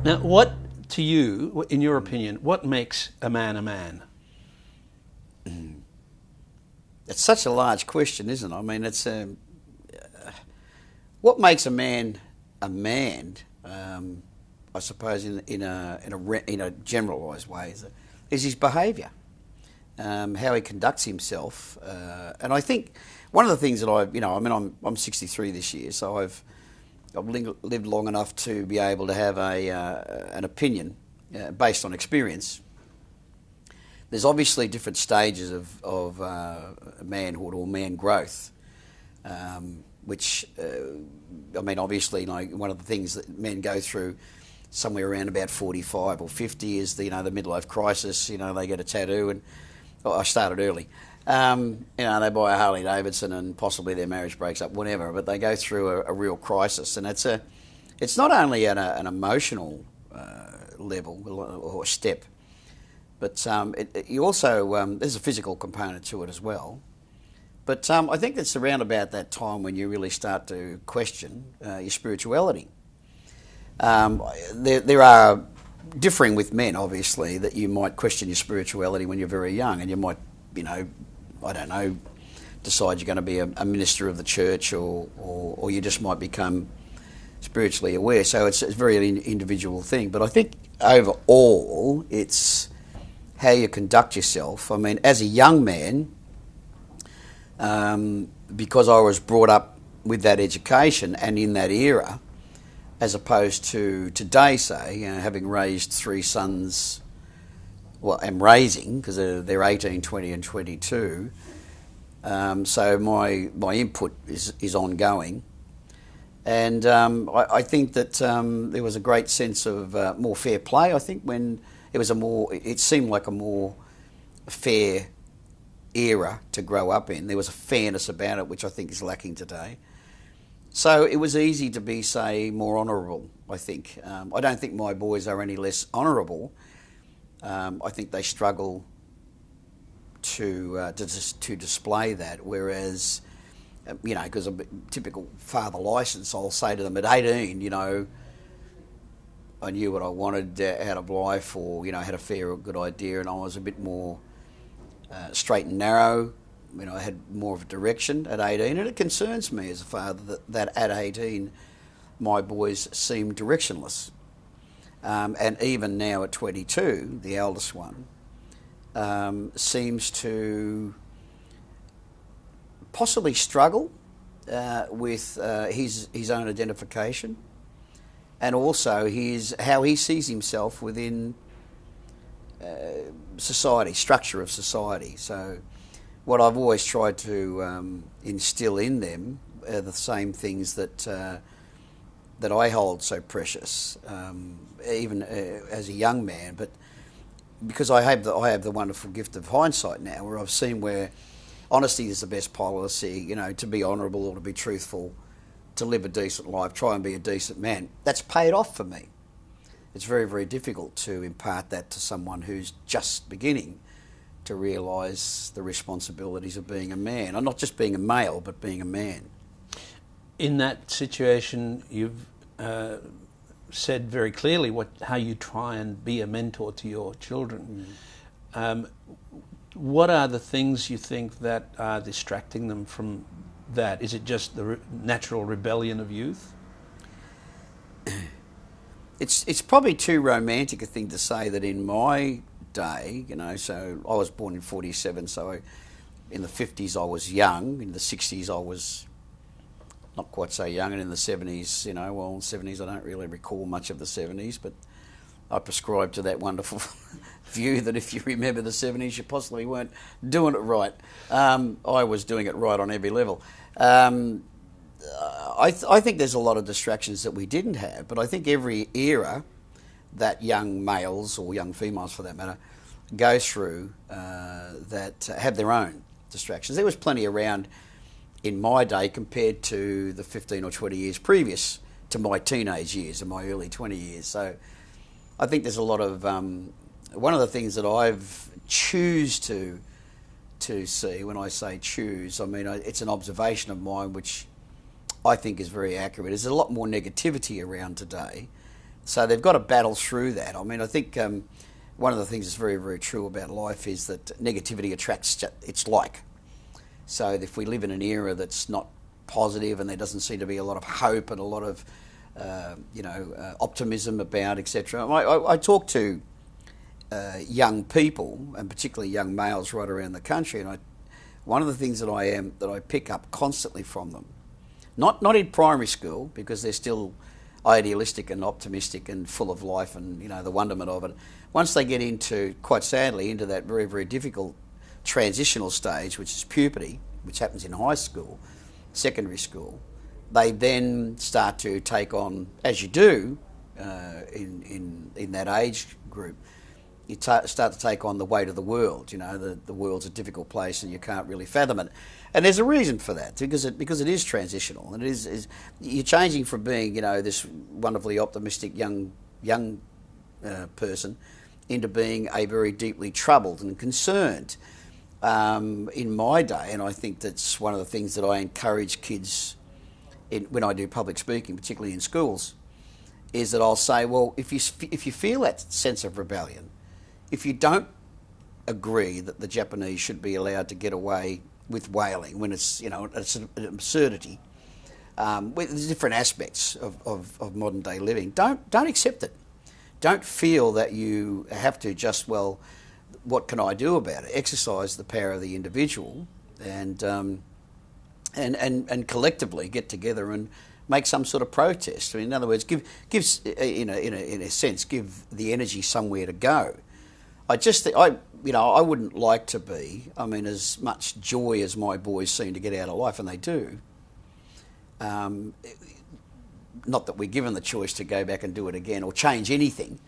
Now, what to you, in your opinion, what makes a man a man? It's such a large question, isn't it? I mean, it's what makes a man a man. I suppose in a generalised way is his behaviour, how he conducts himself, and I think one of the things that I'm 63 this year, so I've lived long enough to be able to have an opinion based on experience. There's obviously different stages of manhood or man growth, which, obviously, one of the things that men go through somewhere around about 45 or 50 is the midlife crisis. They get a tattoo, and I started early. They buy a Harley Davidson, and possibly their marriage breaks up, whatever. But they go through a real crisis, and it's not only an emotional level or step. But you also there's a physical component to it as well. But I think it's around about that time when you really start to question your spirituality. There are differing with men, obviously, that you might question your spirituality when you're very young, and you might, I don't know, decide you're going to be a minister of the church, or you just might become spiritually aware. So it's a very individual thing. But I think overall, it's how you conduct yourself. I mean, as a young man, because I was brought up with that education and in that era, as opposed to today, say, having raised three sons, well, I'm raising, because they're 18, 20 and 22, so my input is ongoing. And I think that there was a great sense of more fair play, I think, when it seemed like a more fair era to grow up in. There was a fairness about it, which I think is lacking today. So it was easy to be, say, more honourable, I think. I don't think my boys are any less honourable. I think they struggle to display that, whereas, because a typical father licence, I'll say to them at 18, I knew what I wanted out of life, or had a fair or good idea, and I was a bit more straight and narrow. I had more of a direction at 18, and it concerns me as a father that at 18 my boys seem directionless. And even now at 22, the eldest one seems to possibly struggle with his own identification, and also how he sees himself within society, structure of society. So what I've always tried to instill in them are the same things that I hold so precious, even as a young man. But because I have the wonderful gift of hindsight now, where I've seen where honesty is the best policy, to be honourable or to be truthful, to live a decent life, try and be a decent man. That's paid off for me. It's very, very difficult to impart that to someone who's just beginning to realise the responsibilities of being a man, and not just being a male, but being a man. In that situation, you've said very clearly how you try and be a mentor to your children. What are the things you think that are distracting them from that? Is it just the natural rebellion of youth? It's probably too romantic a thing to say that in my day, so I was born in 47, so in the 50s I was young, in the 60s I was not quite so young, and in the 70s, in the 70s I don't really recall much of the 70s, but I prescribe to that wonderful view that if you remember the 70s, you possibly weren't doing it right. I was doing it right on every level. I think there's a lot of distractions that we didn't have, but I think every era that young males, or young females for that matter, go through that have their own distractions. There was plenty around in my day compared to the 15 or 20 years previous to my teenage years and my early 20 years. So I think there's a lot of... one of the things that I've choose to see, when I say choose, I mean it's an observation of mine which I think is very accurate. There's a lot more negativity around today. So they've got to battle through that. I mean, I think one of the things that's very, very true about life is that negativity attracts its like. So if we live in an era that's not positive and there doesn't seem to be a lot of hope and a lot of optimism about, etc. I talk to young people, and particularly young males right around the country, and one of the things that I pick up constantly from them, not in primary school because they're still idealistic and optimistic and full of life and the wonderment of it. Once they get into, quite sadly, into that very, very difficult transitional stage, which is puberty, which happens in high school, secondary school, they then start to take on, as you do in that age group, you start to take on the weight of the world. The world's a difficult place and you can't really fathom it. And there's a reason for that, because it is transitional, and it is you're changing from being this wonderfully optimistic young person into being a very deeply troubled and concerned. In my day, and I think that's one of the things that I encourage kids when I do public speaking, particularly in schools, is that I'll say, well, if you feel that sense of rebellion, if you don't agree that the Japanese should be allowed to get away with whaling when it's it's an absurdity, with different aspects of modern day living, don't accept it. Don't feel that you have to just, well, what can I do about it? Exercise the power of the individual and collectively get together and make some sort of protest. I mean, in other words, give in a sense, give the energy somewhere to go. I just think I wouldn't like to be. I mean, as much joy as my boys seem to get out of life, and they do. Not that we're given the choice to go back and do it again or change anything,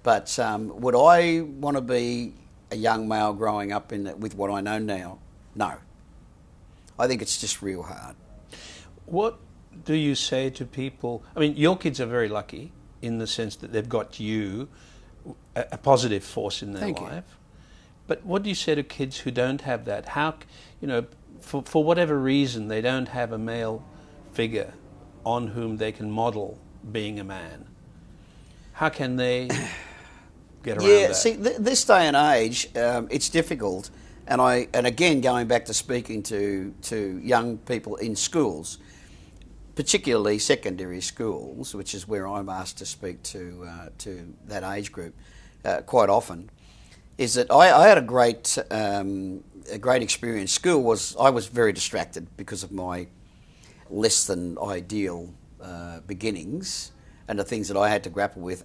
but would I want to be a young male growing up with what I know now? No. I think it's just real hard. What do you say to people? I mean, your kids are very lucky in the sense that they've got you, a positive force in their Thank life. you. But what do you say to kids who don't have that? How, for whatever reason, they don't have a male figure on whom they can model being a man? How can they get around that? Yeah, see, this day and age, it's difficult. And again, going back to speaking to young people in schools, particularly secondary schools, which is where I'm asked to speak to that age group quite often, is that I had a great experience. School I was very distracted because of my less than ideal beginnings and the things that I had to grapple with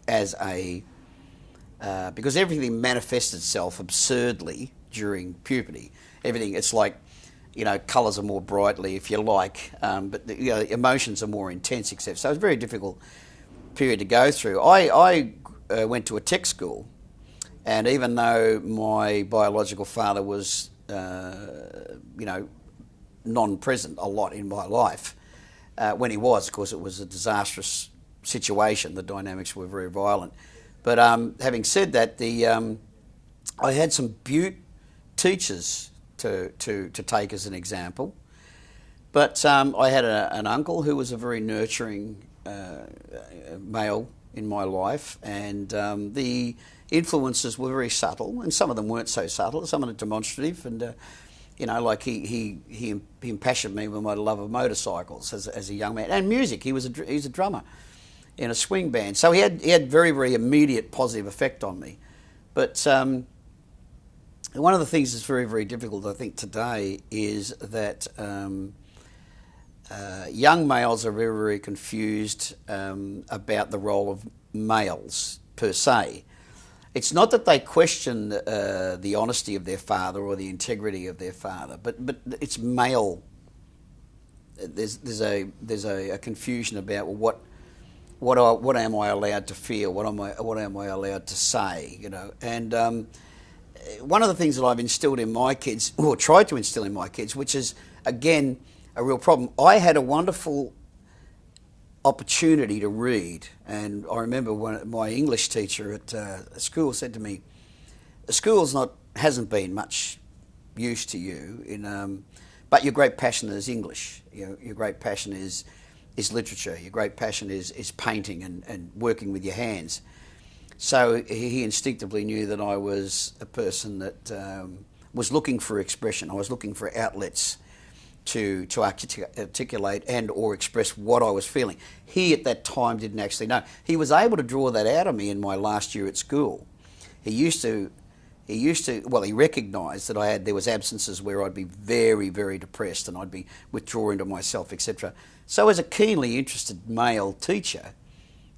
because everything manifests itself absurdly during puberty. Everything, it's like, colours are more brightly, if you like, but emotions are more intense, etc. So it was a very difficult period to go through. I went to a tech school, and even though my biological father was, non-present a lot in my life, when he was, of course, it was a disastrous situation. The dynamics were very violent. But having said that, I had some beaut teachers to take as an example. But I had an uncle who was a very nurturing male in my life, and the influences were very subtle, and some of them weren't so subtle, some of them demonstrative, and like he impassioned me with my love of motorcycles as a young man, and music. He's a drummer in a swing band, so he had very, very immediate positive effect on me. But one of the things that's very, very difficult, I think, today is that young males are very, very confused about the role of males per se. It's not that they question the honesty of their father or the integrity of their father, but it's male. There's a confusion about, well, what am I allowed to feel? What am I allowed to say? And one of the things that I've instilled in my kids, or tried to instill in my kids, which is again a real problem. I had a wonderful opportunity to read, and I remember when my English teacher at school said to me, "School's hasn't been much use to you, but your great passion is English. Your great passion is is literature. Your great passion is painting and working with your hands. So he instinctively knew that I was a person that was looking for expression. I was looking for outlets to articulate and or express what I was feeling. He at that time didn't actually know. He was able to draw that out of me in my last year at school. He recognised that there was absences where I'd be very, very depressed and I'd be withdrawing to myself, etc. So as a keenly interested male teacher,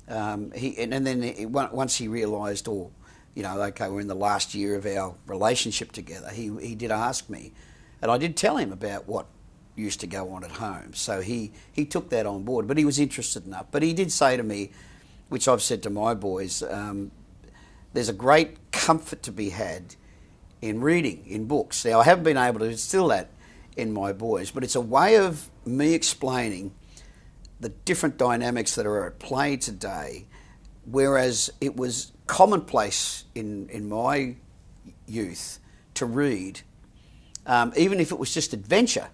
once he realised, okay, we're in the last year of our relationship together, he did ask me, and I did tell him about what used to go on at home. So he took that on board, but he was interested enough. But he did say to me, which I've said to my boys, there's a great comfort to be had in reading, in books. Now, I haven't been able to instill that in my boys, but it's a way of me explaining the different dynamics that are at play today, whereas it was commonplace in my youth to read, even if it was just adventure.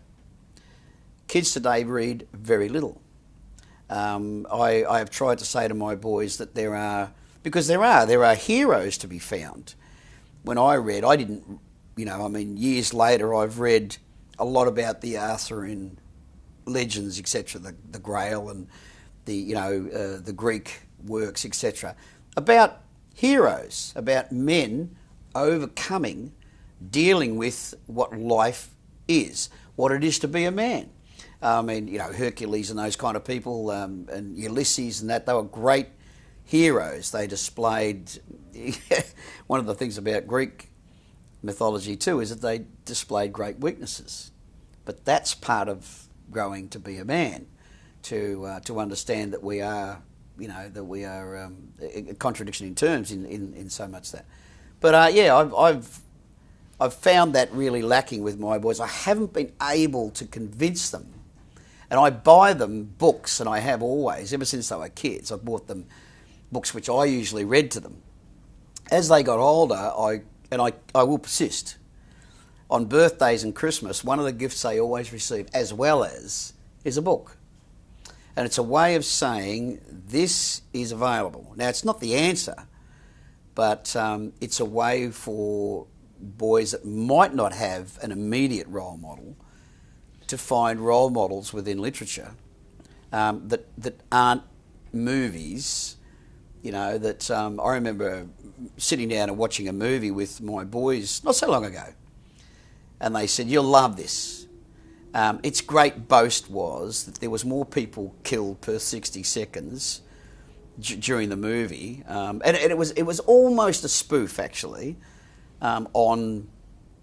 Kids today read very little. I have tried to say to my boys that there are heroes to be found. When I read, I didn't, years later I've read a lot about the Arthurian legends, etc., the Grail and the Greek works, etc., about heroes, about men overcoming, dealing with what life is, what it is to be a man. Hercules and those kind of people, and Ulysses and that, they were great heroes. They displayed one of the things about Greek mythology too is that they displayed great weaknesses. But that's part of growing to be a man, to understand that we are, a contradiction in terms in so much that. But I've found that really lacking with my boys. I haven't been able to convince them. And I buy them books, and I have always, ever since they were kids. I've bought them books which I usually read to them. As they got older, I will persist. On birthdays and Christmas, one of the gifts they always receive, as well as, is a book. And it's a way of saying, this is available. Now, it's not the answer, but it's a way for boys that might not have an immediate role model to find role models within literature that aren't movies. I remember sitting down and watching a movie with my boys not so long ago, and they said, "You'll love this." Its great boast was that there was more people killed per 60 seconds during the movie, and it was almost a spoof actually on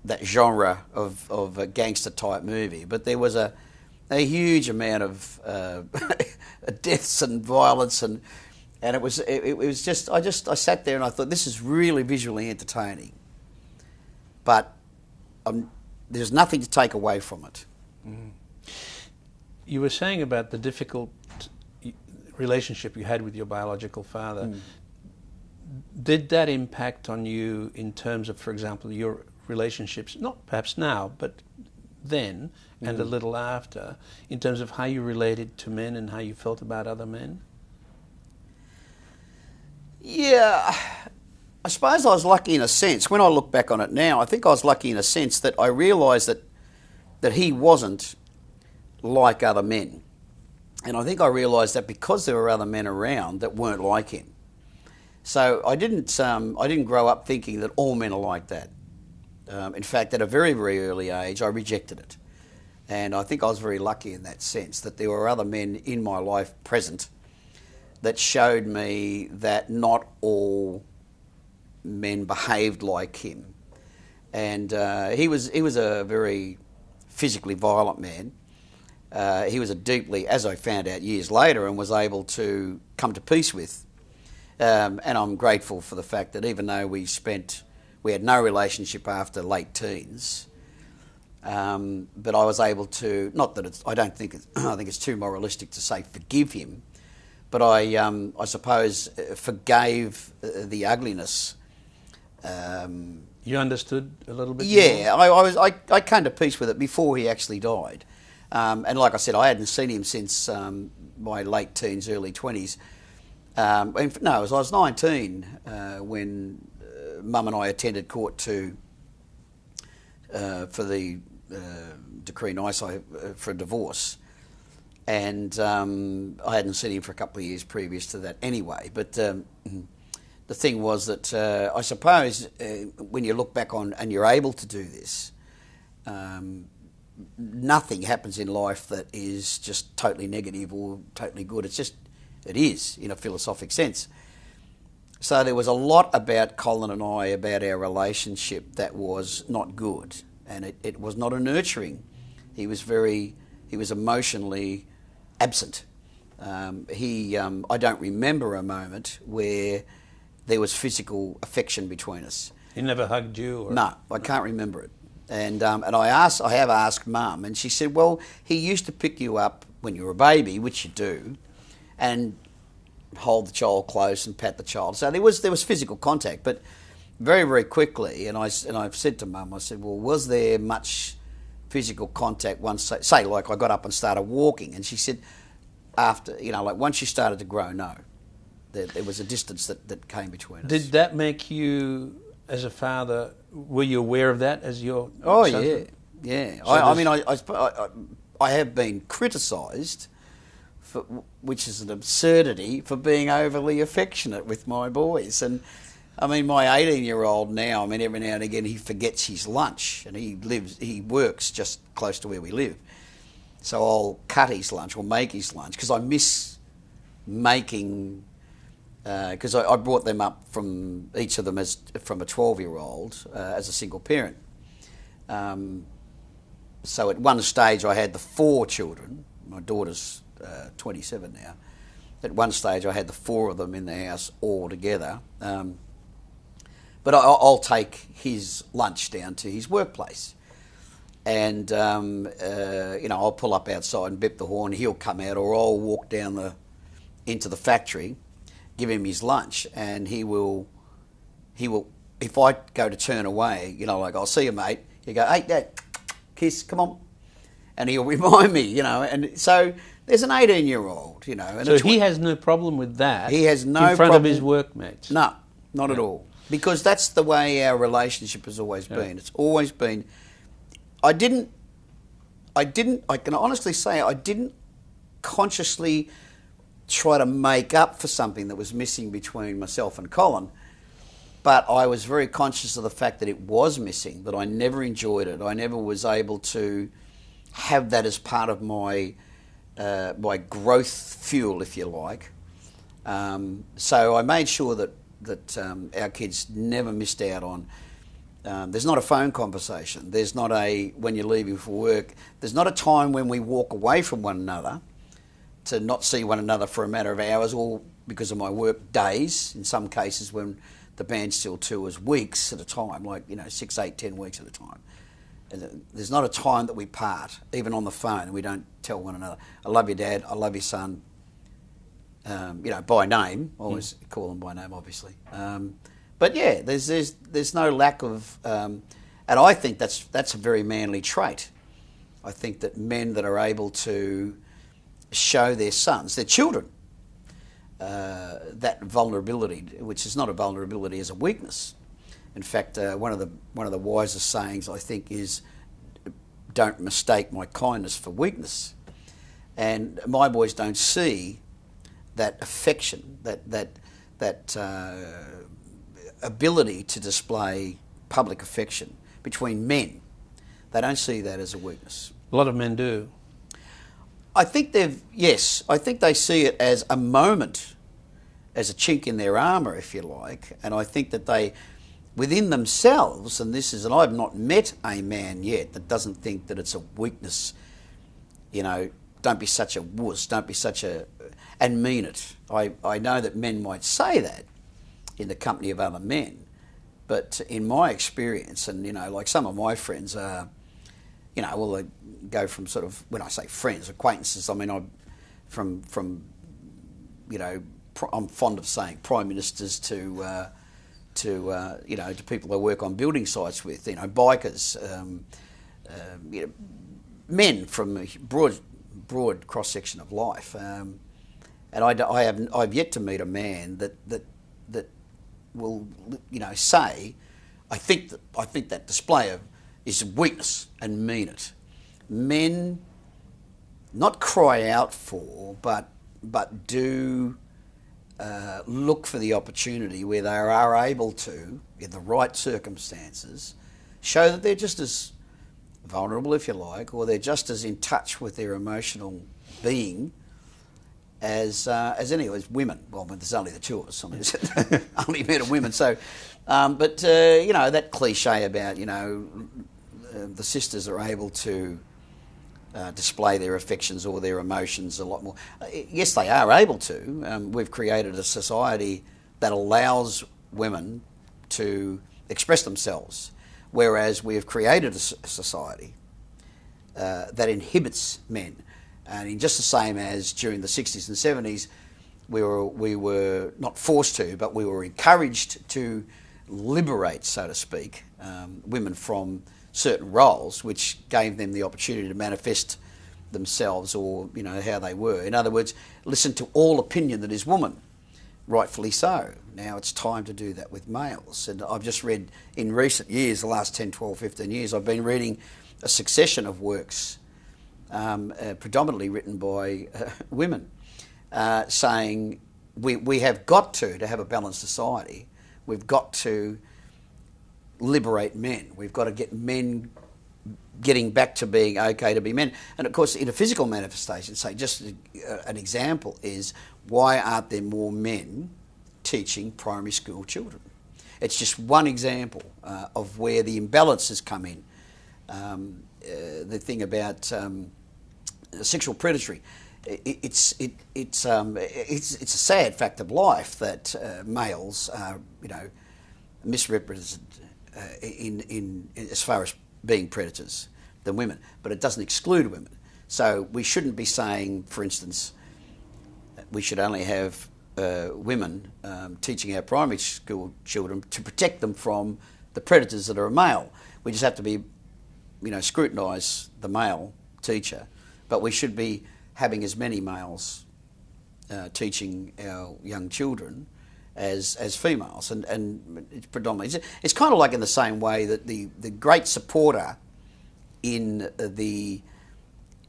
that genre of a gangster type movie, but there was a huge amount of deaths and violence, and it was just I sat there and I thought, this is really visually entertaining, but there's nothing to take away from it. Mm. You were saying about the difficult relationship you had with your biological father. Mm. Did that impact on you in terms of, for example, your relationships, not perhaps now, but then and a little after, in terms of how you related to men and how you felt about other men? Yeah, I suppose I was lucky in a sense. When I look back on it now, I think I was lucky in a sense that I realised that he wasn't like other men. And I think I realised that because there were other men around that weren't like him. So I didn't grow up thinking that all men are like that. In fact, at a very, very early age, I rejected it. And I think I was very lucky in that sense, that there were other men in my life present that showed me that not all men behaved like him. And he was a very physically violent man. He was a deeply, as I found out years later, and was able to come to peace with. And I'm grateful for the fact that even though we had no relationship after late teens, but I was able to, not that I think it's too moralistic to say forgive him, but I suppose forgave the ugliness. You understood a little bit? Yeah, I came to peace with it before he actually died. And like I said, I hadn't seen him since my late teens, early 20s. No, it was, I was 19 when Mum and I attended court for the decree nisi for a divorce. And I hadn't seen him for a couple of years previous to that anyway. But the thing was that I suppose when you look back on and you're able to do this, nothing happens in life that is just totally negative or totally good. It is in a philosophic sense. So there was a lot about Colin and I, about our relationship, that was not good, and it was not a nurturing. He was emotionally absent. I don't remember a moment where there was physical affection between us. He never hugged you? Or? No, I can't remember it. And I have asked Mum, and she said, well, he used to pick you up when you were a baby, which you do, and hold the child close and pat the child. So there was physical contact, but very, very quickly, and I've said to Mum, I said, well, was there much physical contact once, say like I got up and started walking? And she said, after, like once you started to grow, no. There was a distance that came between us. Did that make you, as a father, were you aware of that as your son? Yeah. So I have been criticised, which is an absurdity, for being overly affectionate with my boys. And I mean, my 18-year-old now, every now and again he forgets his lunch, and he works just close to where we live. So I'll cut his lunch or make his lunch because I miss making. Because I brought them up from each of them from a 12-year-old as a single parent. So at one stage I had the 4 children. My daughter's 27 now. At one stage I had the 4 of them in the house all together. But I'll take his lunch down to his workplace. And, I'll pull up outside and bip the horn. He'll come out, or I'll walk down into the factory, give him his lunch, and he will, if I go to turn away, like, I'll see you, mate, he'll go, hey, Dad, kiss, come on. And he'll remind me, and so there's an 18-year-old, And so he has no problem with that. He has no problem. In front of his workmates. No, not at all. Because that's the way our relationship has always been. It's always been, I can honestly say I didn't consciously try to make up for something that was missing between myself and Colin, but I was very conscious of the fact that it was missing, that I never enjoyed it. I never was able to have that as part of my growth fuel, if you like. So I made sure that our kids never missed out on. There's not a phone conversation. There's not when you're leaving for work. There's not a time when we walk away from one another to not see one another for a matter of hours, or because of my work days, in some cases when the band still tours weeks at a time, like 6, 8, 10 weeks at a time. And there's not a time that we part, even on the phone, we don't tell one another, I love you, Dad, I love you, son, by name. Always call them by name, obviously. But yeah, there's no lack of, and I think that's a very manly trait. I think that men that are able to show their sons, their children, that vulnerability, which is not a vulnerability, as a weakness. In fact, one of the wisest sayings, I think, is, "Don't mistake my kindness for weakness." And my boys don't see that affection, that ability to display public affection between men. They don't see that as a weakness. A lot of men do. I think they see it as a moment, as a chink in their armour, if you like, and I think that they, within themselves, and I've not met a man yet that doesn't think that it's a weakness, don't be such a wuss, don't be such a, and mean it. I know that men might say that in the company of other men, but in my experience, and like some of my friends are, they go from sort of, when I say friends, acquaintances, I'm fond of saying prime ministers to people I work on building sites with, bikers, men from a broad cross section of life, and I've yet to meet a man that will, say, I think that display is a weakness and mean it. Men not cry out for, but do look for the opportunity where they are able to, in the right circumstances, show that they're just as vulnerable, if you like, or they're just as in touch with their emotional being as women. Well, there's only the two of us. I mean, there's only men and women. So, that cliche about the sisters are able to display their affections or their emotions a lot more. Yes, they are able to. We've created a society that allows women to express themselves, whereas we have created a society that inhibits men. And in just the same as during the 60s and 70s, we were not forced to, but we were encouraged to liberate, so to speak, women from certain roles, which gave them the opportunity to manifest themselves or, how they were. In other words, listen to all opinion that is woman, rightfully so. Now it's time to do that with males. And I've just read in recent years, the last 10, 12, 15 years, I've been reading a succession of works predominantly written by women, saying we have got to have a balanced society. We've got to liberate men. We've got to get men getting back to being okay to be men. And of course, in a physical manifestation, say just an example is, why aren't there more men teaching primary school children? It's just one example of where the imbalances come in. The thing about sexual predatory, it's a sad fact of life that males are misrepresented in as far as being predators than women, but it doesn't exclude women. So we shouldn't be saying, for instance, we should only have women teaching our primary school children to protect them from the predators that are a male. We just have to be, scrutinise the male teacher, but we should be having as many males teaching our young children as females, and it's predominantly. It's kind of like in the same way that the great supporter in the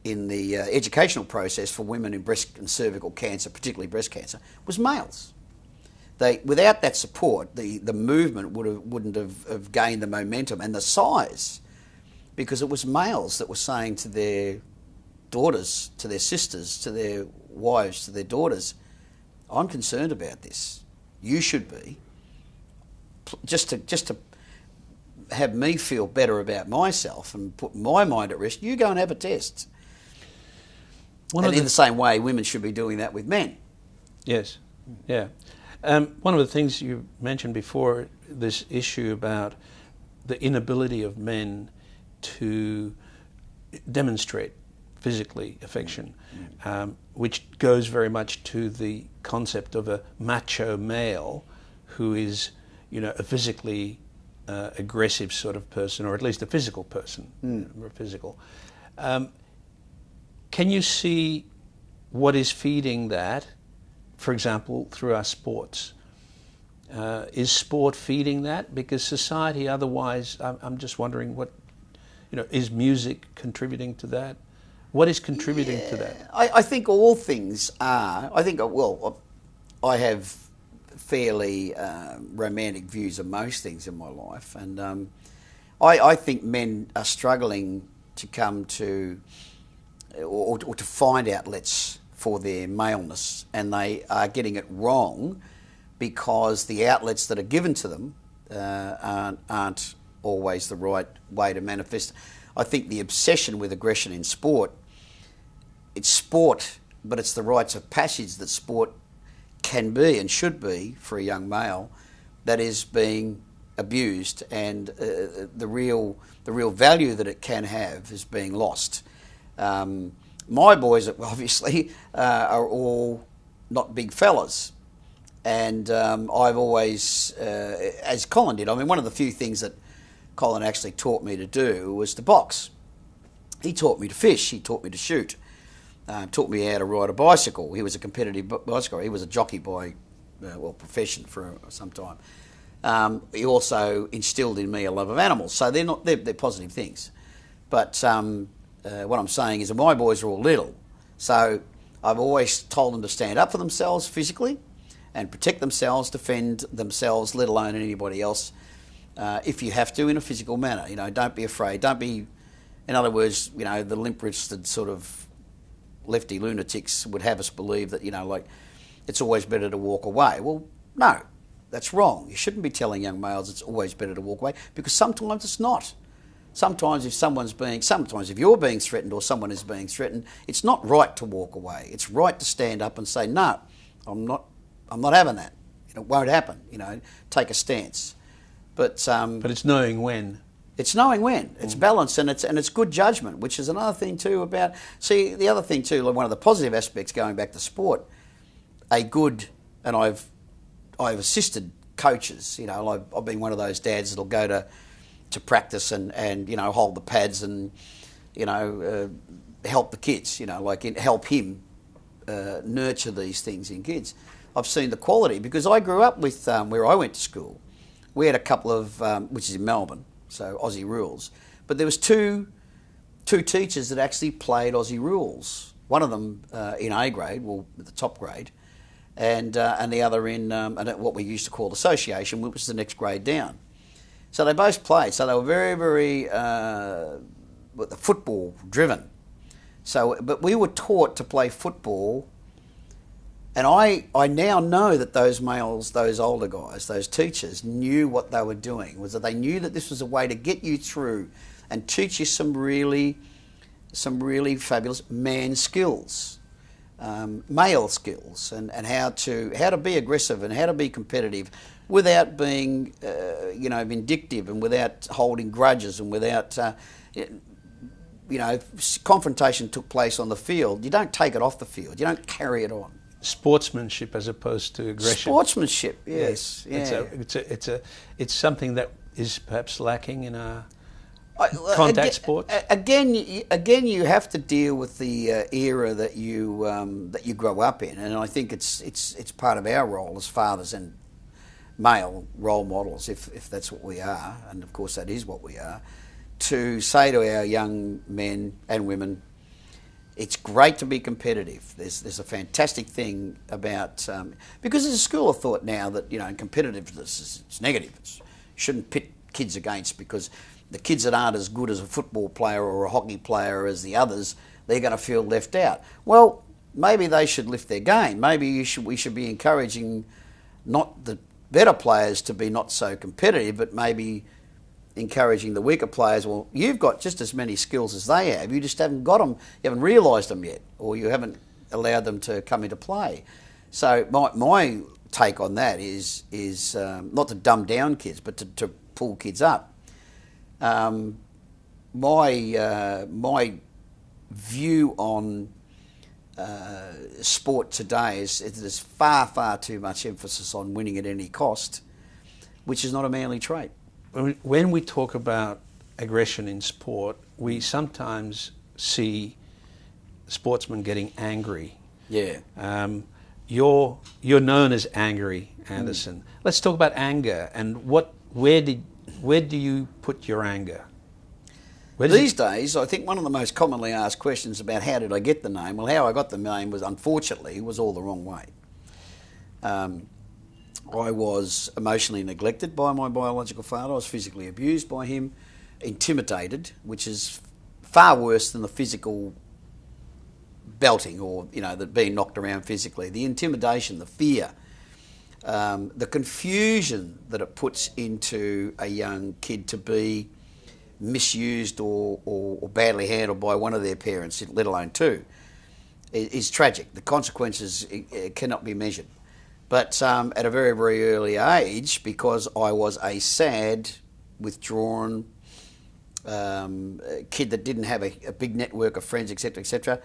educational process for women in breast and cervical cancer, particularly breast cancer, was males. Without that support, the movement wouldn't have gained the momentum and the size, because it was males that were saying to their daughters, to their sisters, to their wives, to their daughters, I'm concerned about this. You should be. Just to have me feel better about myself and put my mind at rest, you go and have a test. And in the same way, women should be doing that with men. Yes, yeah. One of the things you mentioned before, this issue about the inability of men to demonstrate physically affection, which goes very much to the concept of a macho male who is, a physically aggressive sort of person, or at least a physical person, more physical. Can you see what is feeding that, for example, through our sports? Is sport feeding that? Because society otherwise, I'm just wondering what, is music contributing to that? What is contributing to that? I think all things are. I have fairly romantic views of most things in my life, and I think men are struggling to come to or to find outlets for their maleness, and they are getting it wrong because the outlets that are given to them aren't always the right way to manifest. I think the obsession with aggression in sport, it's sport, but it's the rites of passage that sport can be and should be for a young male that is being abused, and the real value that it can have is being lost. My boys, obviously, are all not big fellas, and I've always, as Colin did, one of the few things that Colin actually taught me to do was to box. He taught me to fish. He taught me to shoot. Taught me how to ride a bicycle. He was a competitive bicycle. He was a jockey by profession for some time. He also instilled in me a love of animals. So they're positive things. But what I'm saying is that my boys are all little. So I've always told them to stand up for themselves physically and protect themselves, defend themselves, let alone anybody else, if you have to, in a physical manner. You know, don't be afraid. Don't be, in other words, you know, the limp-wristed sort of lefty lunatics would have us believe that, you know, like, it's always better to walk away. Well, no, that's wrong. You shouldn't be telling young males it's always better to walk away, because sometimes it's not. Sometimes if you're being threatened or someone is being threatened, it's not right to walk away. It's right to stand up and say, no, I'm not having that. It won't happen. You know, take a stance. But it's knowing when. It's knowing when. It's balance, and it's good judgment, which is another thing too about. See, the other thing too, like one of the positive aspects going back to sport, and I've assisted coaches. You know, I've been one of those dads that'll go to practice and you know, hold the pads and, you know, help the kids. You know, like help him nurture these things in kids. I've seen the quality, because I grew up with where I went to school. We had a couple of, which is in Melbourne, so Aussie rules. But there was two teachers that actually played Aussie rules. One of them in A grade, well, the top grade, and the other in what we used to call association, which was the next grade down. So they both played. So they were very, very football driven. So, but we were taught to play football. And I now know that those males, those older guys, those teachers knew what they were doing, was that they knew that this was a way to get you through and teach you some really fabulous man skills, male skills, and how to be aggressive and how to be competitive without being, you know, vindictive, and without holding grudges, and without, you know, confrontation took place on the field. You don't take it off the field. You don't carry it on. Sportsmanship as opposed to aggression. Sportsmanship, yes. Yeah. It's something that is perhaps lacking in our contact sports. Again, you have to deal with the era that you grow up in, and I think it's part of our role as fathers and male role models, if that's what we are, and of course that is what we are, to say to our young men and women, it's great to be competitive. There's a fantastic thing about because there's a school of thought now that, you know, competitiveness it's negative. You shouldn't pit kids against, because the kids that aren't as good as a football player or a hockey player as the others, they're going to feel left out. Well, maybe they should lift their game. Maybe we should be encouraging not the better players to be not so competitive, but maybe encouraging the weaker players. Well, you've got just as many skills as they have. You just haven't got them. You haven't realised them yet, or you haven't allowed them to come into play. So my take on that is not to dumb down kids, but to pull kids up. My view on sport today is there's far too much emphasis on winning at any cost, which is not a manly trait. When we talk about aggression in sport, we sometimes see sportsmen getting angry. Yeah. You're known as angry, Anderson. Let's talk about anger and where do you put your anger? These days, I think one of the most commonly asked questions about how did I get the name? Well, how I got the name was, unfortunately, all the wrong way. I was emotionally neglected by my biological father. I was physically abused by him, intimidated, which is far worse than the physical belting or, you know, the being knocked around physically. The intimidation, the fear, the confusion that it puts into a young kid to be misused or badly handled by one of their parents, let alone two, is tragic. The consequences cannot be measured. But at a very, very early age, because I was a sad, withdrawn kid that didn't have a big network of friends, etc.,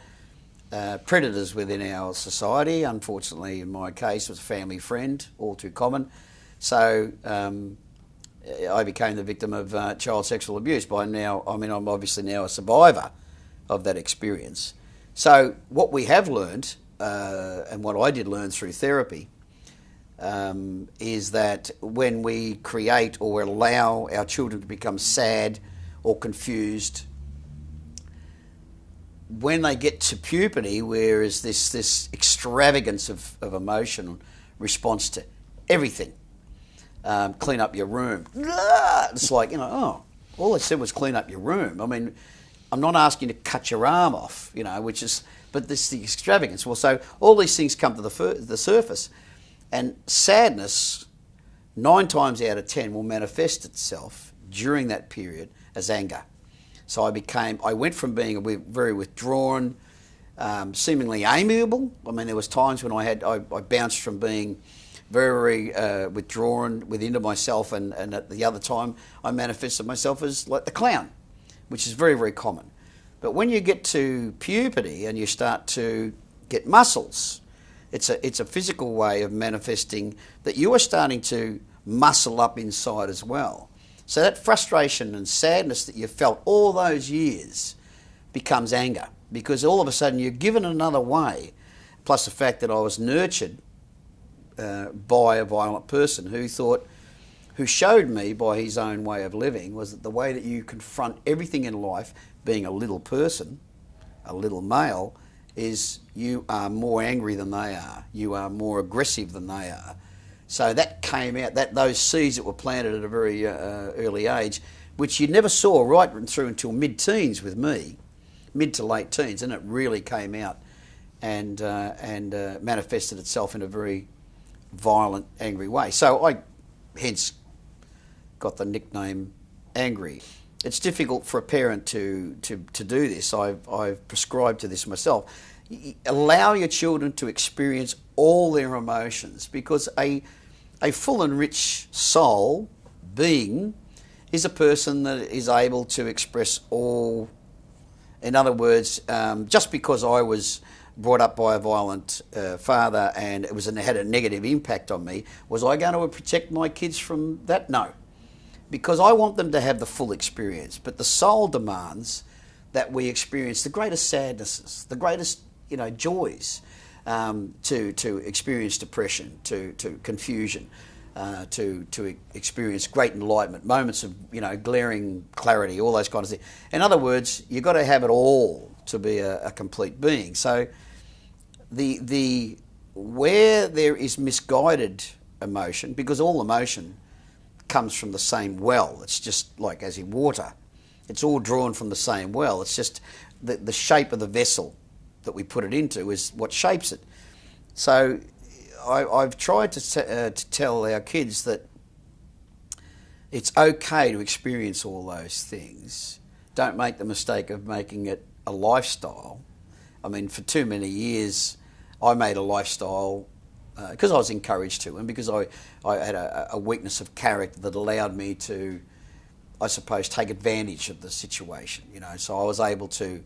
predators within our society, unfortunately in my case, was a family friend, all too common. So I became the victim of child sexual abuse. By now, I mean, I'm obviously now a survivor of that experience. So what we have learned, and what I did learn through therapy, is that when we create or allow our children to become sad or confused, when they get to puberty, where is this extravagance of emotion response to everything. Clean up your room. It's like, all I said was clean up your room. I mean, I'm not asking you to cut your arm off, but this is the extravagance. Well, so all these things come to the surface. And sadness, 9 times out of 10, will manifest itself during that period as anger. So I went from being very withdrawn, seemingly amiable. I mean, there was times when I bounced from being very, very withdrawn within myself, and at the other time I manifested myself as like the clown, which is very, very common. But when you get to puberty and you start to get muscles, it's a physical way of manifesting that you are starting to muscle up inside as well. So that frustration and sadness that you felt all those years becomes anger, because all of a sudden you're given another way, plus the fact that I was nurtured by a violent person who showed me by his own way of living was that the way that you confront everything in life, being a little person, a little male, is you are more angry than they are, you are more aggressive than they are. So that came out, those seeds that were planted at a very early age, which you never saw right through until mid-teens with me, mid to late teens, and it really came out and manifested itself in a very violent, angry way. So I hence got the nickname Angry. It's difficult for a parent to do this. I've prescribed to this myself. Allow your children to experience all their emotions, because a full and rich soul being is a person that is able to express all. In other words, just because I was brought up by a violent father and it had a negative impact on me, was I going to protect my kids from that? No. Because I want them to have the full experience. But the soul demands that we experience the greatest sadnesses, the greatest joys, to experience depression, to confusion, to experience great enlightenment, moments of glaring clarity, all those kinds of things. In other words, you've got to have it all to be a complete being. So the where there is misguided emotion, because all emotion comes from the same well. It's just like as in water. It's all drawn from the same well. It's just the shape of the vessel that we put it into is what shapes it. So I've tried to tell our kids that it's okay to experience all those things. Don't make the mistake of making it a lifestyle. I mean, for too many years, I made a lifestyle because I was encouraged to, and because I had a weakness of character that allowed me to, I suppose, take advantage of the situation. So I was able to,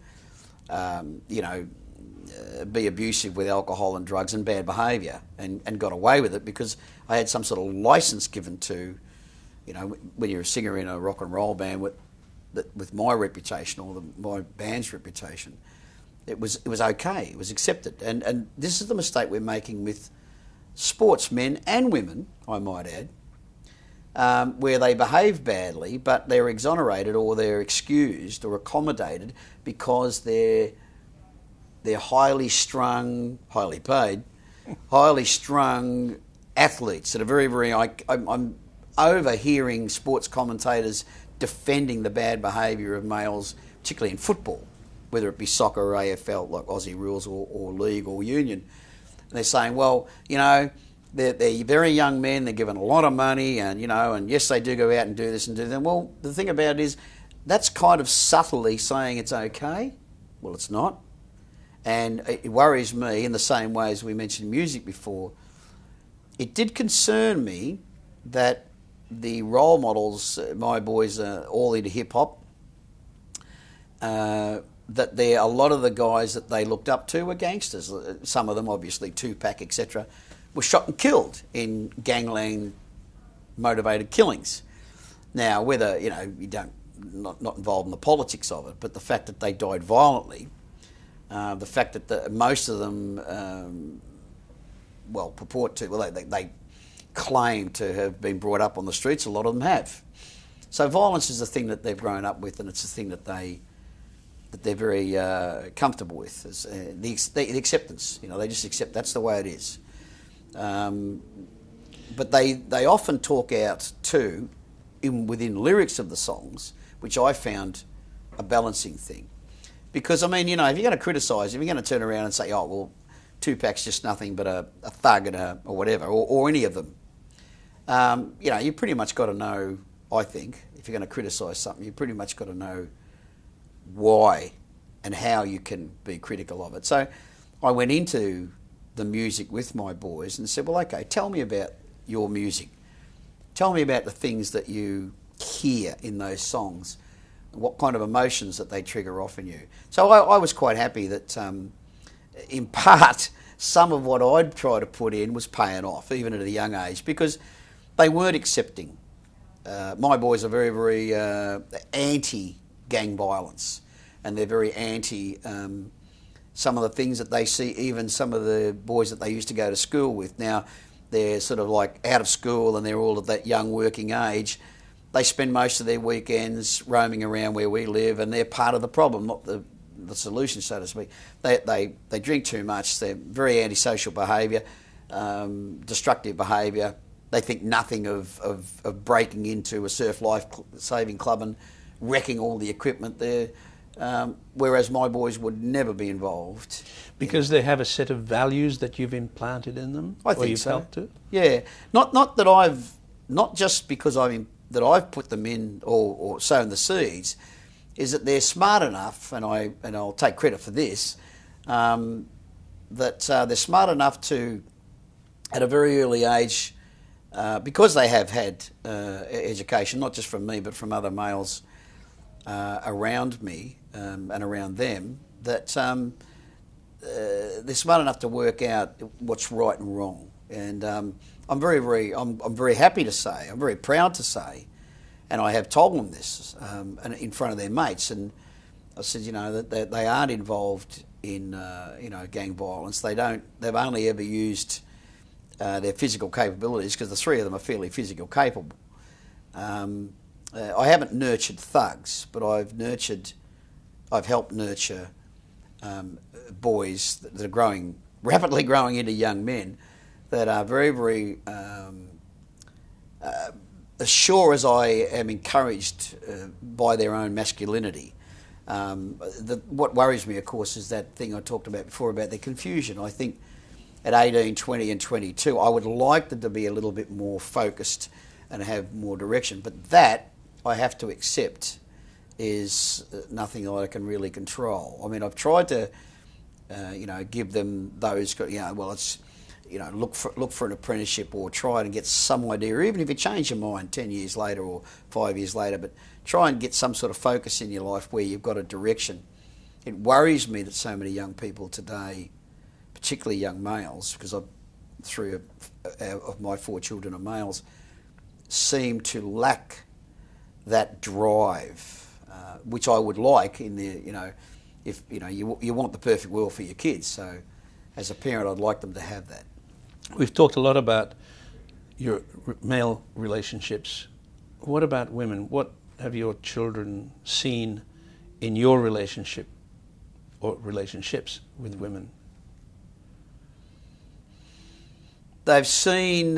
be abusive with alcohol and drugs and bad behaviour, and got away with it because I had some sort of license given to, when you're a singer in a rock and roll band with my reputation or my band's reputation, it was okay, it was accepted. And this is the mistake we're making with sportsmen and women, I might add, where they behave badly but they're exonerated or they're excused or accommodated because they're highly strung, highly paid, highly strung athletes that are very, very... I'm overhearing sports commentators defending the bad behaviour of males, particularly in football, whether it be soccer or AFL, like Aussie rules or league or union. And they're saying, well, they're very young men, they're given a lot of money, and and yes, they do go out and do this and do that. Well, the thing about it is, that's kind of subtly saying it's okay. Well, it's not. And it worries me in the same way as we mentioned music before. It did concern me that the role models, my boys are all into hip-hop, that a lot of the guys that they looked up to were gangsters. Some of them, obviously, Tupac, etc., were shot and killed in gangland-motivated killings. Now, whether, you don't not involved in the politics of it, but the fact that they died violently, the fact that most of them, they claim to have been brought up on the streets. A lot of them have. So violence is the thing that they've grown up with, and it's the thing that they're very comfortable with. The acceptance, they just accept that's the way it is. But they often talk out too, within lyrics of the songs, which I found a balancing thing. Because, if you're going to criticise, if you're going to turn around and say, oh, well, Tupac's just nothing but a thug or whatever, or any of them, you pretty much got to know, I think, if you're going to criticise something, you pretty much got to know why and how you can be critical of it. So I went into the music with my boys and said, well, okay, tell me about your music. Tell me about the things that you hear in those songs, what kind of emotions that they trigger off in you. So I was quite happy that, in part, some of what I'd try to put in was paying off, even at a young age, because they weren't accepting. My boys are very, very anti-gang violence, and they're very anti some of the things that they see, even some of the boys that they used to go to school with. Now, they're sort of like out of school and they're all at that young working age. They spend most of their weekends roaming around where we live, and they're part of the problem, not the solution, so to speak. They drink too much. They're very antisocial behaviour, destructive behaviour. They think nothing of breaking into a surf life saving club and wrecking all the equipment there. Whereas my boys would never be involved. Because they have a set of values that you've implanted in them? I think or you've so. helped to? Yeah. Not just because I've put them in or sown the seeds, is that they're smart enough, and I'll take credit for this, that they're smart enough to, at a very early age, because they have had education, not just from me but from other males around me and around them, that they're smart enough to work out what's right and wrong. And I'm very happy to say, I'm very proud to say, and I have told them this in front of their mates, and I said, that they aren't involved in gang violence. They've only ever used their physical capabilities, because the three of them are fairly physical capable. I haven't nurtured thugs, but I've helped nurture boys that are rapidly growing into young men, that are very, very, as sure as I am encouraged by their own masculinity. What worries me, of course, is that thing I talked about before about their confusion. I think at 18, 20 and 22, I would like them to be a little bit more focused and have more direction. But that, I have to accept, is nothing that I can really control. I've tried to, give them those, it's, look for an apprenticeship, or try and get some idea, or even if you change your mind 10 years later or 5 years later, but try and get some sort of focus in your life where you've got a direction. It worries me that so many young people today, particularly young males, because three of my 4 children are males, seem to lack that drive, which I would like in the, if you want the perfect world for your kids. So as a parent, I'd like them to have that. We've talked a lot about your male relationships. What about women? What have your children seen in your relationship or relationships with women? They've seen,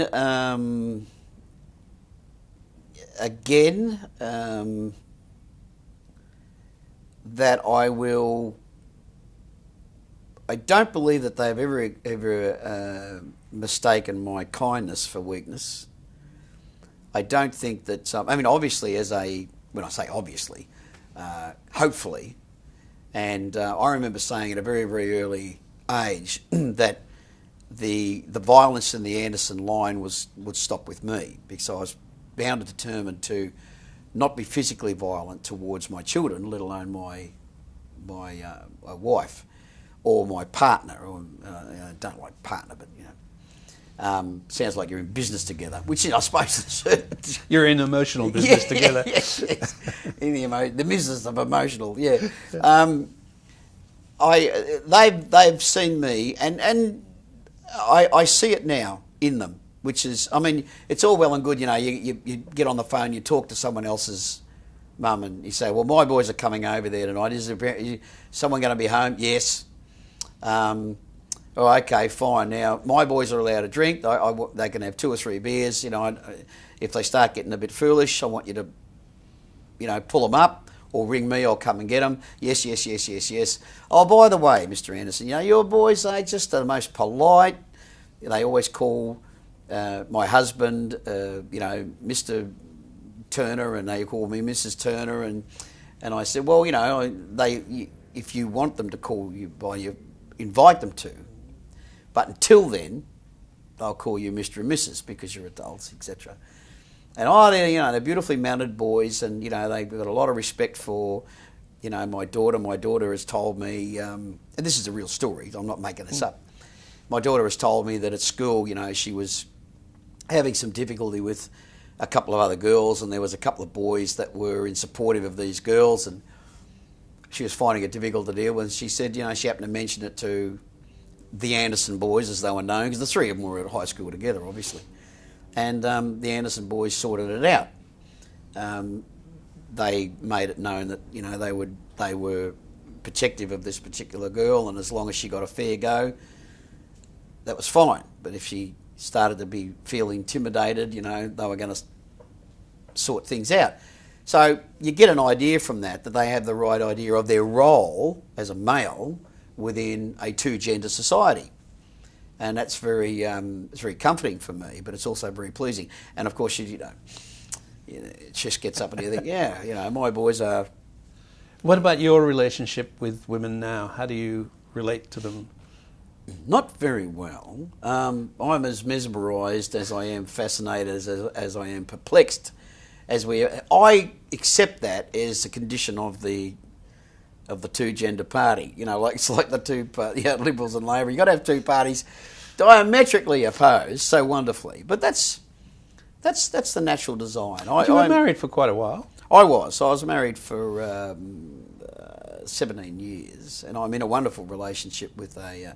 again, that I don't believe that they've ever mistaken my kindness for weakness. I don't think that, obviously, when I say obviously, hopefully, and I remember saying at a very, very early age that the violence in the Anderson line would stop with me, because I was bound and determined to not be physically violent towards my children, let alone my wife or my partner. Or I don't like partner, but Sounds like you're in business together, which I suppose you're in emotional business together. Yes. In the business of emotional, yeah. They've seen me, and I see it now in them, which is, I mean, it's all well and good, you know, you get on the phone, you talk to someone else's mum, and you say, well, my boys are coming over there tonight. Is someone going to be home? Yes. Oh, okay, fine. Now, my boys are allowed to drink. They can have 2 or 3 beers. You know, if they start getting a bit foolish, I want you to, you know, pull them up or ring me. I'll come and get them. Yes, yes, yes, yes, yes. Oh, by the way, Mr. Anderson, you know, your boys, they just are the most polite. They always call my husband, you know, Mr. Turner, and they call me Mrs. Turner. And I said, well, you know, if you want them to call you by your, invite them to. But until then, they'll call you Mr. and Mrs. because you're adults, etc. And they're beautifully mounted boys, and you know they've got a lot of respect for, you know, my daughter. My daughter has told me, and this is a real story. I'm not making this up. My daughter has told me that at school, you know, she was having some difficulty with a couple of other girls, and there was a couple of boys that were in supportive of these girls, and she was finding it difficult to deal with. She said, you know, she happened to mention it to the Anderson boys, as they were known, because the 3 of them were at high school together, obviously. And the Anderson boys sorted it out. They made it known that, you know, they were protective of this particular girl, and as long as she got a fair go, that was fine. But if she started to feel intimidated, you know, they were going to sort things out. So you get an idea from that they have the right idea of their role as a male within a 2-gender society, and that's it's very comforting for me, but it's also very pleasing. And of course, you know, it just gets up and you think, yeah, you know, my boys are. What about your relationship with women now? How do you relate to them? Not very well. I'm as mesmerised as I am fascinated, as I am perplexed. I accept that as a condition of the 2-gender party. You know, like it's like the two Liberals and Labor. You've got to have 2 parties diametrically opposed so wonderfully. But that's the natural design. You were married for quite a while. I was married for 17 years, and I'm in a wonderful relationship with an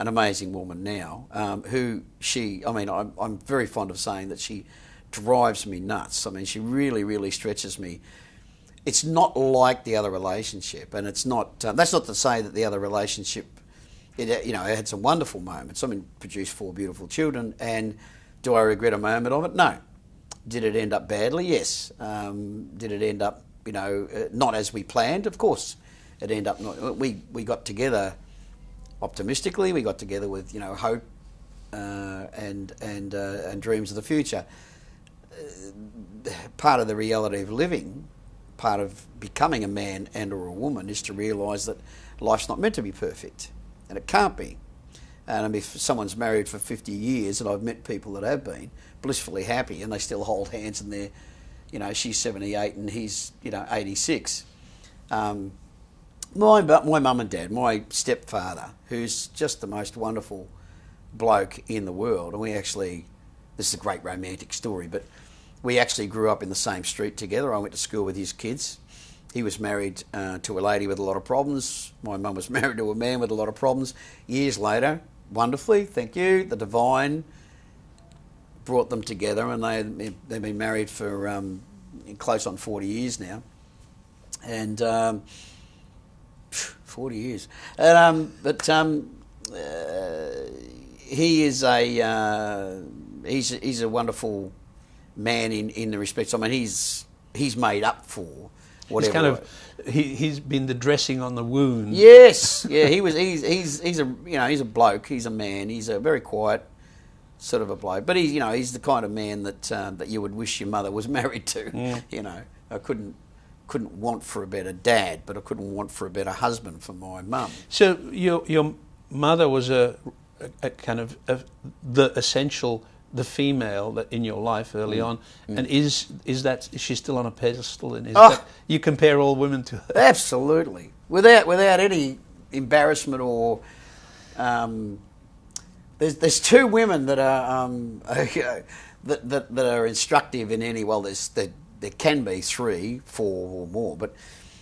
amazing woman now, I'm very fond of saying that she drives me nuts. I mean, she really, really stretches me. It's not like the other relationship, and it's not. That's not to say that the other relationship, it had some wonderful moments. I mean, produced 4 beautiful children, and do I regret a moment of it? No. Did it end up badly? Yes. Did it end up, you know, not as we planned? Of course, it ended up not. We got together optimistically. We got together with, you know, hope and dreams of the future. Part of the reality of living, part of becoming a man and or a woman, is to realise that life's not meant to be perfect, and it can't be. And if someone's married for 50 years, and I've met people that have been blissfully happy, and they still hold hands, and they're, you know, she's 78 and he's, you know, 86. My mum and dad, my stepfather, who's just the most wonderful bloke in the world, and this is a great romantic story, but we actually grew up in the same street together. I went to school with his kids. He was married to a lady with a lot of problems. My mum was married to a man with a lot of problems. Years later, wonderfully, thank you, the divine brought them together, and they've been married for close on 40 years now. And 40 years. He is he's a wonderful man in the respects. I mean, he's made up for whatever. He's been the dressing on the wound. Yes, yeah. He's a bloke. He's a man. He's a very quiet sort of a bloke. But he's the kind of man that you would wish your mother was married to. Mm. You know, I couldn't want for a better dad, but I couldn't want for a better husband for my mum. So your mother was a kind of the essential, the female that in your life early on, and is she still on a pedestal? And that you compare all women to her? Absolutely, without any embarrassment or there's two women that are that are instructive in any. Well, there can be 3, 4 or more, but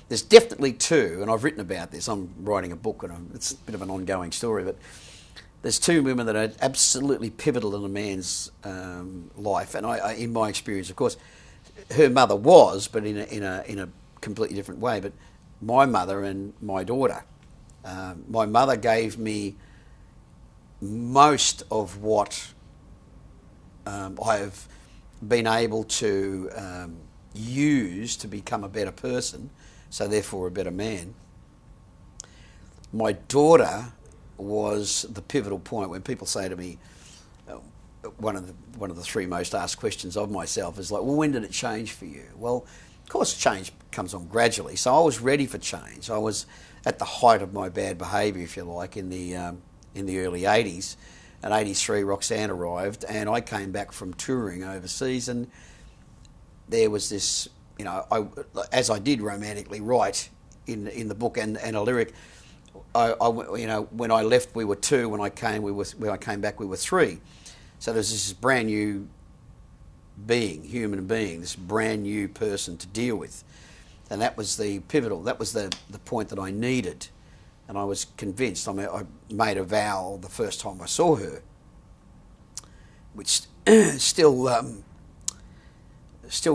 there's definitely two, and I've written about this. I'm writing a book, and it's a bit of an ongoing story, but there's two women that are absolutely pivotal in a man's life, and I, in my experience, of course, her mother was, but in a completely different way. But my mother and my daughter. My mother gave me most of what I have been able to use to become a better person, so therefore a better man. My daughter was the pivotal point. When people say to me, one of the 3 most asked questions of myself is like, well, when did it change for you? Well, of course change comes on gradually, so I was ready for change. I was at the height of my bad behaviour, if you like, in the early 80s. In 83, Roxanne arrived, and I came back from touring overseas, and there was this, as I did romantically write in the book and a lyric, when I left we were 2, when I came back we were 3. So there's this brand new human being, this brand new person to deal with. And that was the pivotal, that was the point that I needed. And I was convinced. I mean, I made a vow the first time I saw her, which still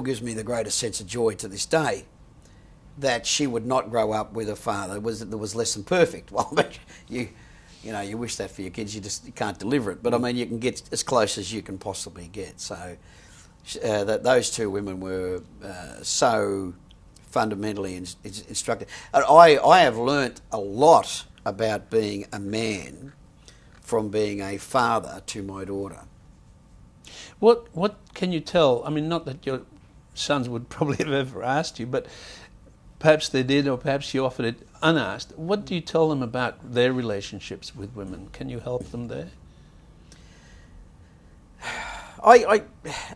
gives me the greatest sense of joy to this day, that she would not grow up with a father that was less than perfect. Well, but you wish that for your kids. You can't deliver it. But I mean, you can get as close as you can possibly get. So those two women were so fundamentally instructive. And I have learnt a lot about being a man from being a father to my daughter. What can you tell? I mean, not that your sons would probably have ever asked you, but perhaps they did, or perhaps you offered it unasked. What do you tell them about their relationships with women? Can you help them there? I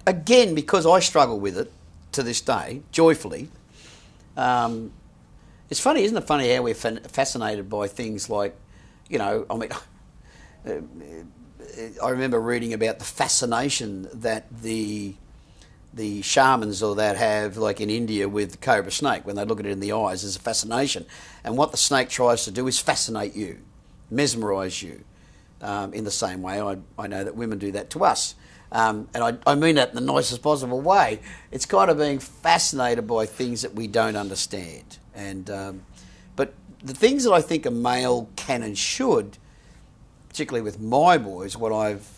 again, because I struggle with it to this day, joyfully. It's funny, isn't it funny how we're fascinated by things like, I mean, I remember reading about the fascination that the shamans or that have, like in India with the cobra snake, when they look at it in the eyes, there's a fascination. And what the snake tries to do is fascinate you, mesmerise you. In the same way, I know that women do that to us. And I mean that in the nicest possible way. It's kind of being fascinated by things that we don't understand. And but the things that I think a male can and should, particularly with my boys, what I've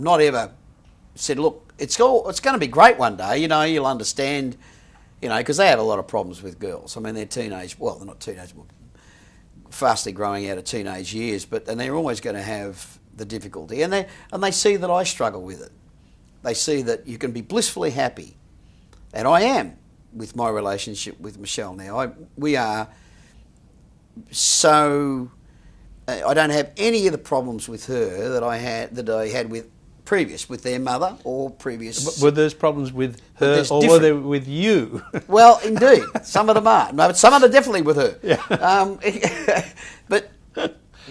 not ever said, look, it's going to be great one day. You'll understand. Because they have a lot of problems with girls. I mean, they're teenage. Well, they're not teenage. Fastly growing out of teenage years, and they're always going to have the difficulty, and they see that I struggle with it. They see that you can be blissfully happy, and I am with my relationship with Michelle now. We are so. I don't have any of the problems with her that I had with their mother or previous. Were those problems with her, or were they with you? Well, indeed, some of them are. No, but some of them are definitely with her. Yeah. But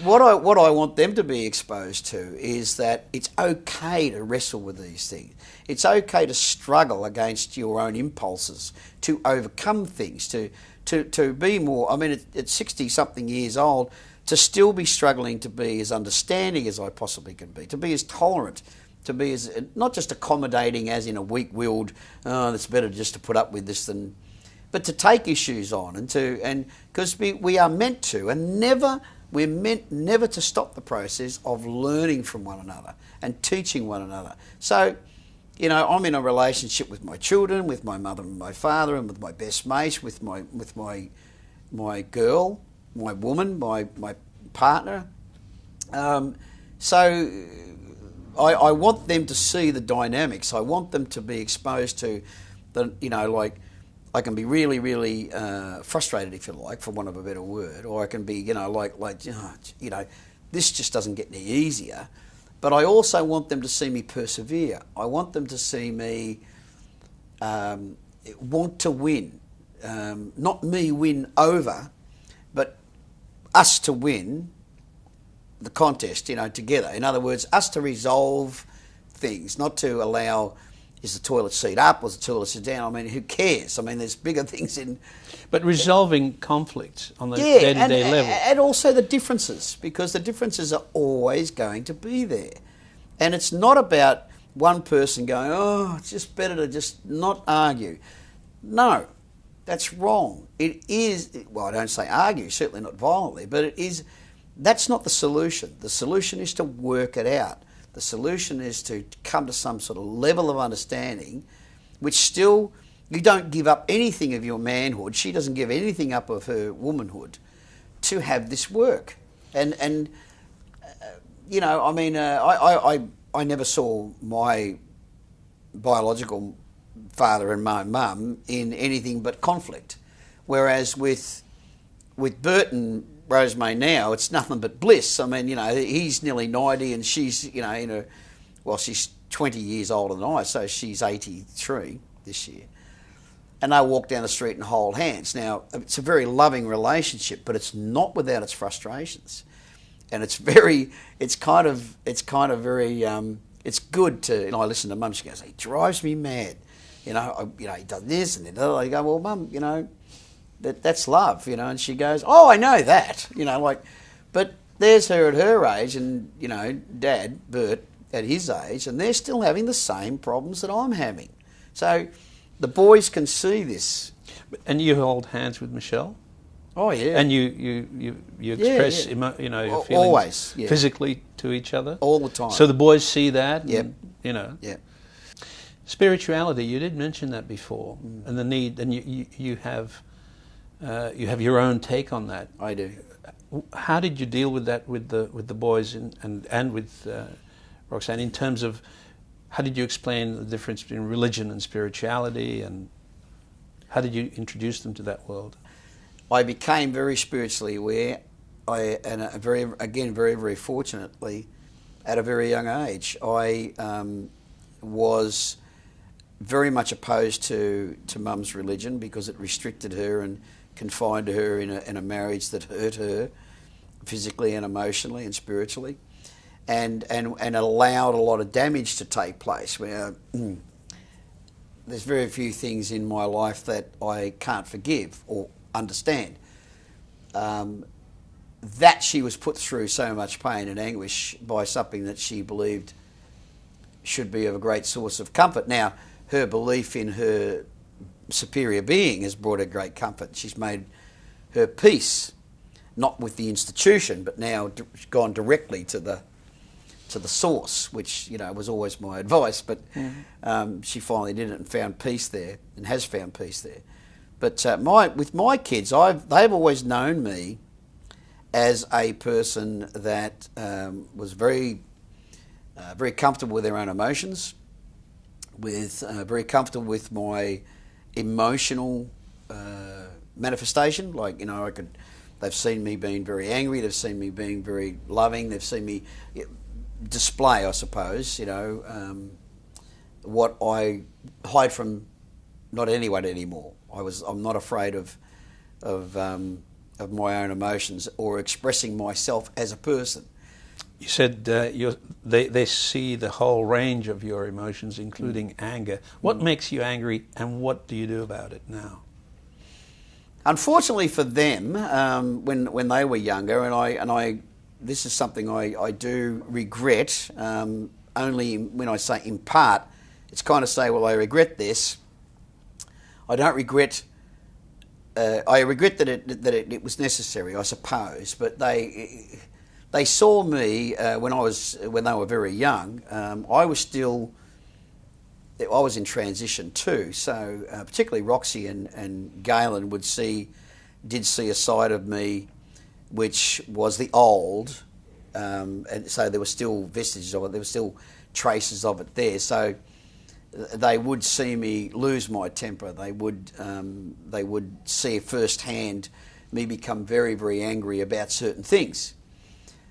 what I want them to be exposed to is that it's okay to wrestle with these things. It's okay to struggle against your own impulses, to overcome things, to be more. I mean, at 60-something years old, to still be struggling to be as understanding as I possibly can be, to be as tolerant, to be as not just accommodating as in a weak-willed, it's better just to put up with this than, but to take issues on and because we are meant to, and we're meant never to stop the process of learning from one another and teaching one another. So, I'm in a relationship with my children, with my mother and my father, and with my best mate, with my girl, my woman, my partner. So I want them to see the dynamics. I want them to be exposed to the, I can be really, really frustrated, if you like, for want of a better word, or I can be, this just doesn't get any easier. But I also want them to see me persevere. I want them to see me want to win, not me win over, but us to win the contest, together. In other words, us to resolve things, not to allow, is the toilet seat up or is the toilet seat down? I mean, who cares? I mean, there's bigger things in... But resolving conflicts on the day-to-day level. And also the differences, because the differences are always going to be there. And it's not about one person going, oh, it's just better to just not argue. No, that's wrong. It is, well, I don't say argue, certainly not violently, but it is, that's not the solution. The solution is to work it out. The solution is to come to some sort of level of understanding, which still, you don't give up anything of your manhood. She doesn't give anything up of her womanhood to have this work. And I mean, I never saw my biological father and my mum in anything but conflict. Whereas with Bert and Rosemary now, it's nothing but bliss. I mean, he's nearly 90 and she's, she's 20 years older than I, so she's 83 this year. And they walk down the street and hold hands. Now, it's a very loving relationship, but it's not without its frustrations. And it's good to, I listen to Mum, she goes, he drives me mad. He does this and that. I go, well, Mum, that's love, and she goes, oh, I know that, but there's her at her age and, Dad, Bert, at his age, and they're still having the same problems that I'm having. So the boys can see this. And you hold hands with Michelle? Oh, yeah. And you express, your feelings always, yeah. physically to each other? All the time. So the boys see that? Yep. And, Yeah. Spirituality, you did mention that before, and the need, and you have your own take on that. I do. How did you deal with that with the boys and with Roxanne, in terms of how did you explain the difference between religion and spirituality, and how did you introduce them to that world? I became very spiritually aware, very, very fortunately, at a very young age. I was very much opposed to Mum's religion because it restricted her and confined her in a marriage that hurt her physically and emotionally and spiritually, and allowed a lot of damage to take place. Where there's very few things in my life that I can't forgive or understand. That she was put through so much pain and anguish by something that she believed should be of a great source of comfort. Now, her belief in her superior being has brought her great comfort. She's made her peace, not with the institution, but now gone directly to the source, which was always my advice. But she finally did it and found peace there, and has found peace there. But with my kids, they've always known me as a person that was very comfortable with their own emotions, very comfortable with my emotional manifestation. They've seen me being very angry, they've seen me being very loving, they've seen me display, I suppose, what I hide from not anyone anymore. I'm not afraid of my own emotions or expressing myself as a person. You said they see the whole range of your emotions, including anger. What makes you angry, and what do you do about it now? Unfortunately for them, when they were younger, and this is something I do regret. Only when I say in part, it's kind of say, well, I regret this. I don't regret. I regret that it was necessary, I suppose. But they saw me when they were very young. I was in transition too. So particularly Roxy and Galen did see a side of me which was the old, and so there were still vestiges of it. There were still traces of it there. So they would see me lose my temper. They would see firsthand me become very, very angry about certain things.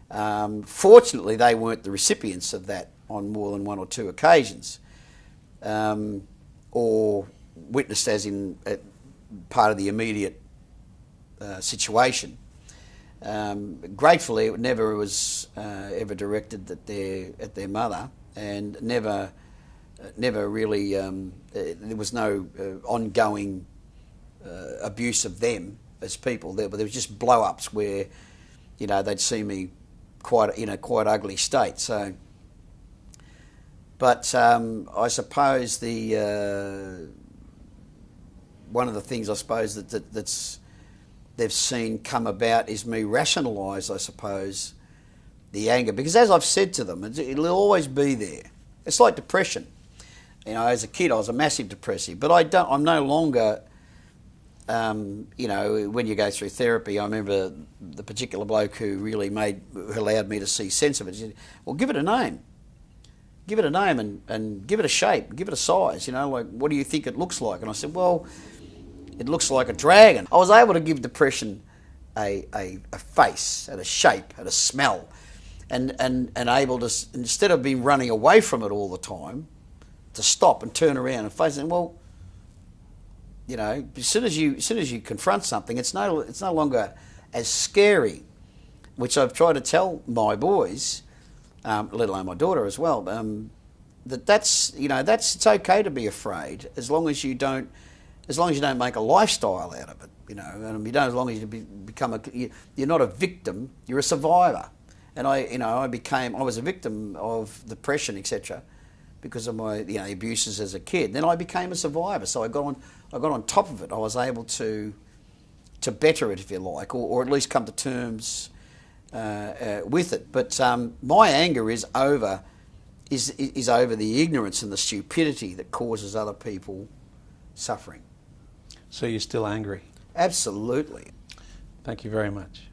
Fortunately, they weren't the recipients of that on more than one or two occasions, or witnessed as in part of the immediate situation. Gratefully, it never was ever directed at their mother, and never really there was no ongoing abuse of them as people. There was just blow-ups where, you know, they'd see me quite ugly state. So, but I suppose one of the things I suppose that's they've seen come about is me rationalise, I suppose, the anger, because as I've said to them, it'll always be there. It's like depression. You know, as a kid, I was a massive depressive, but I'm no longer. You know, when you go through therapy, I remember the particular bloke who allowed me to see sense of it. He said, "Well, give it a name. Give it a name and give it a shape, give it a size. You know, like, what do you think it looks like?" And I said, "Well, it looks like a dragon." I was able to give depression a face and a shape and a smell, and able to, instead of being running away from it all the time, to stop and turn around and face it. Well, you know, as soon as you confront something, it's no longer as scary, which I've tried to tell my boys, let alone my daughter as well, that's it's okay to be afraid as long as you don't make a lifestyle out of it, you know, and you don't, as long as you you're not a victim, you're a survivor. And I was a victim of depression, etc., because of my abuses as a kid. Then I became a survivor, so I got on top of it. I was able to better it, if you like, or at least come to terms with it. But my anger is over the ignorance and the stupidity that causes other people suffering. So you're still angry? Absolutely. Thank you very much.